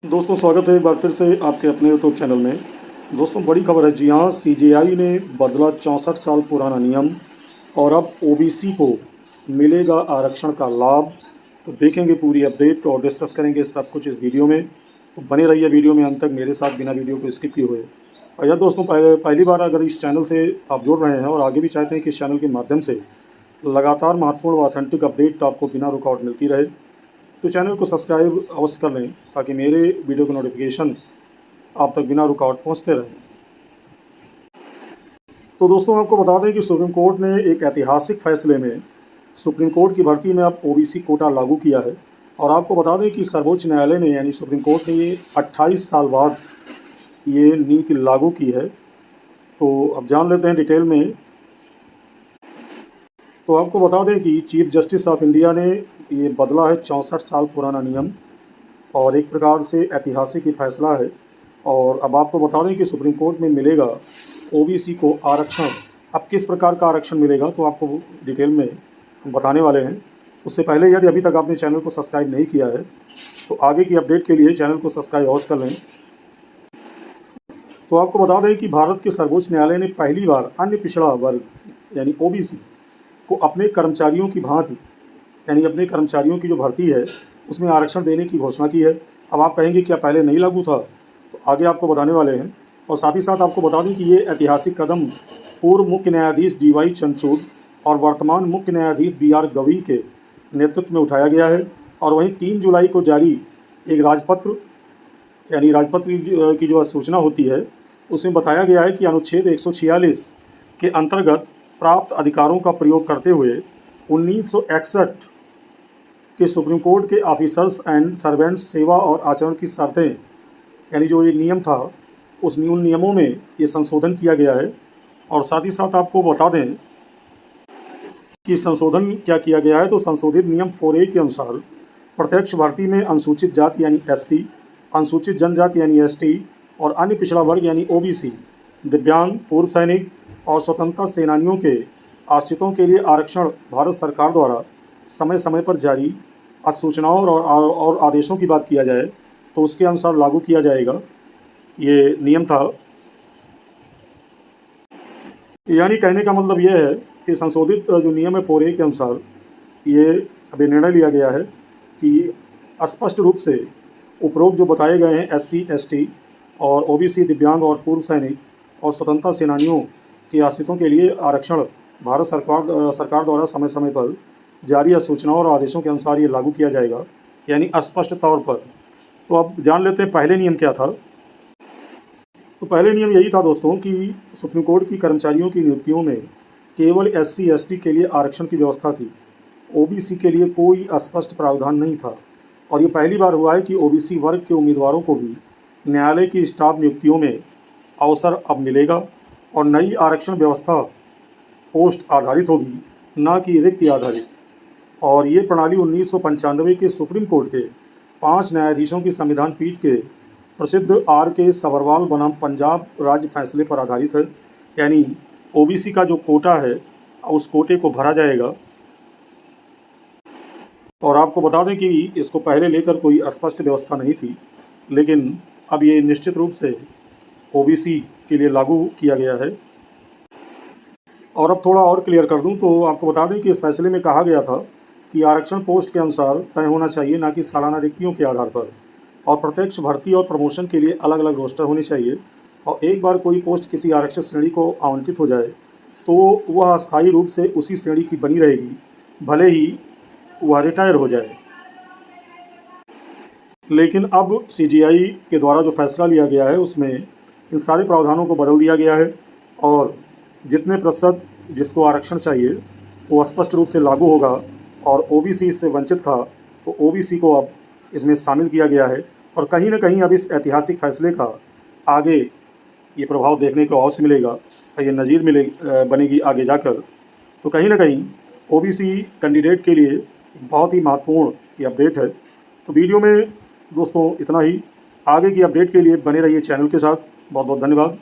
दोस्तों स्वागत है एक बार फिर से आपके अपने यूट्यूब चैनल में। दोस्तों बड़ी खबर है, जी हाँ, सीजेआई ने बदला 64 साल पुराना नियम और अब ओबीसी को मिलेगा आरक्षण का लाभ। तो देखेंगे पूरी अपडेट और डिस्कस करेंगे सब कुछ इस वीडियो में। तो बने रहिए वीडियो में अंत तक मेरे साथ बिना वीडियो को स्किप किए हुए। और यह दोस्तों पहली बार अगर इस चैनल से आप जुड़ रहे हैं और आगे भी चाहते हैं कि इस चैनल के माध्यम से लगातार महत्वपूर्ण व ऑथेंटिक अपडेट आपको बिना रुकावट मिलती रहे, तो चैनल को सब्सक्राइब अवश्य कर लें ताकि मेरे वीडियो का नोटिफिकेशन आप तक बिना रुकावट पहुंचते रहे। तो दोस्तों आपको बता दें कि सुप्रीम कोर्ट ने एक ऐतिहासिक फैसले में सुप्रीम कोर्ट की भर्ती में अब ओबीसी कोटा लागू किया है। और आपको बता दें कि सर्वोच्च न्यायालय ने यानी सुप्रीम कोर्ट ने ये 28 साल बाद ये नीति लागू की है। तो अब जान लेते हैं डिटेल में। तो आपको बता दें कि चीफ जस्टिस ऑफ इंडिया ने ये बदला है 64 साल पुराना नियम और एक प्रकार से ऐतिहासिक ही फैसला है। और अब आपको बता दें कि सुप्रीम कोर्ट में मिलेगा ओबीसी को आरक्षण। अब किस प्रकार का आरक्षण मिलेगा तो आपको डिटेल में बताने वाले हैं। उससे पहले यदि अभी तक आपने चैनल को सब्सक्राइब नहीं किया है तो आगे की अपडेट के लिए चैनल को सब्सक्राइब अवश्य कर लें। तो आपको बता दें कि भारत के सर्वोच्च न्यायालय ने पहली बार अन्य पिछड़ा वर्ग यानी ओबीसी को अपने कर्मचारियों की भांति यानी अपने कर्मचारियों की जो भर्ती है उसमें आरक्षण देने की घोषणा की है। अब आप कहेंगे क्या पहले नहीं लागू था, तो आगे आपको बताने वाले हैं। और साथ ही साथ आपको बता दें कि ये ऐतिहासिक कदम पूर्व मुख्य न्यायाधीश डीवाई चंद्रचूड़ और वर्तमान मुख्य न्यायाधीश बीआर गवई के नेतृत्व में उठाया गया है। और वहीं 3 जुलाई को जारी एक राजपत्र यानी राजपत्र की जो अधिसूचना होती है उसमें बताया गया है कि अनुच्छेद 146 के अंतर्गत प्राप्त अधिकारों का प्रयोग करते हुए 1961 के सुप्रीम कोर्ट के ऑफिसर्स एंड सर्वेंट्स सेवा और आचरण की शर्तें यानी जो ये नियम था उस उन नियमों में ये संशोधन किया गया है। और साथ ही साथ आपको बता दें कि संशोधन क्या किया गया है। तो संशोधित नियम 4A के अनुसार प्रत्यक्ष भर्ती में अनुसूचित जाति यानी एससी, अनुसूचित जनजाति यानी एसटी और अन्य पिछड़ा वर्ग यानी ओबीसी, दिव्यांग, पूर्व सैनिक और स्वतंत्रता सेनानियों के आश्रितों के लिए आरक्षण भारत सरकार द्वारा समय समय पर जारी अधिसूचनाओं और आदेशों की बात किया जाए तो उसके अनुसार लागू किया जाएगा, ये नियम था। यानी कहने का मतलब यह है कि संशोधित जो नियम है 4A के अनुसार ये अभी निर्णय लिया गया है कि स्पष्ट रूप से उपरोक्त जो बताए गए हैं एससी, एसटी और ओबीसी, दिव्यांग और पूर्व सैनिक और स्वतंत्रता सेनानियों के आश्रितों के लिए आरक्षण भारत सरकार द्वारा समय समय पर जारी सूचनाओं और आदेशों के अनुसार ये लागू किया जाएगा, यानी स्पष्ट तौर पर। तो अब जान लेते हैं पहले नियम क्या था। तो पहले नियम यही था दोस्तों कि सुप्रीम कोर्ट की कर्मचारियों की नियुक्तियों में केवल एससी, एसटी के लिए आरक्षण की व्यवस्था थी, ओबीसी के लिए कोई स्पष्ट प्रावधान नहीं था। और ये पहली बार हुआ है कि ओबीसी वर्ग के उम्मीदवारों को भी न्यायालय की स्टाफ नियुक्तियों में अवसर अब मिलेगा। और नई आरक्षण व्यवस्था पोस्ट आधारित होगी, न कि रिक्ति आधारित। और ये प्रणाली 1995 के सुप्रीम कोर्ट के 5 न्यायाधीशों की संविधान पीठ के प्रसिद्ध RK सबरवाल बनाम पंजाब राज्य फैसले पर आधारित है। यानी ओबीसी का जो कोटा है उस कोटे को भरा जाएगा। और आपको बता दें कि इसको पहले लेकर कोई स्पष्ट व्यवस्था नहीं थी, लेकिन अब ये निश्चित रूप से ओबीसी के लिए लागू किया गया है। और अब थोड़ा और क्लियर कर दूं तो आपको बता दें कि इस फैसले में कहा गया था कि आरक्षण पोस्ट के अनुसार तय होना चाहिए, ना कि सालाना रिक्तियों के आधार पर। और प्रत्यक्ष भर्ती और प्रमोशन के लिए अलग अलग रोस्टर होने चाहिए। और एक बार कोई पोस्ट किसी आरक्षित श्रेणी को आवंटित हो जाए तो वह अस्थायी रूप से उसी श्रेणी की बनी रहेगी, भले ही वह रिटायर हो जाए। लेकिन अब सीजीआई के द्वारा जो फैसला लिया गया है उसमें इन सारे प्रावधानों को बदल दिया गया है। और जितने प्रतिशत जिसको आरक्षण चाहिए वो स्पष्ट रूप से लागू होगा। और ओबीसी इससे वंचित था तो ओबीसी को अब इसमें शामिल किया गया है। और कहीं ना कहीं अब इस ऐतिहासिक फैसले का आगे ये प्रभाव देखने को अवश्य मिलेगा और ये नज़ीर बनेगी आगे जाकर। तो कहीं ना कहीं ओबीसी कैंडिडेट के लिए बहुत ही महत्वपूर्ण ये अपडेट है। तो वीडियो में दोस्तों इतना ही। आगे की अपडेट के लिए बने रहिए चैनल के साथ। बहुत बहुत धन्यवाद।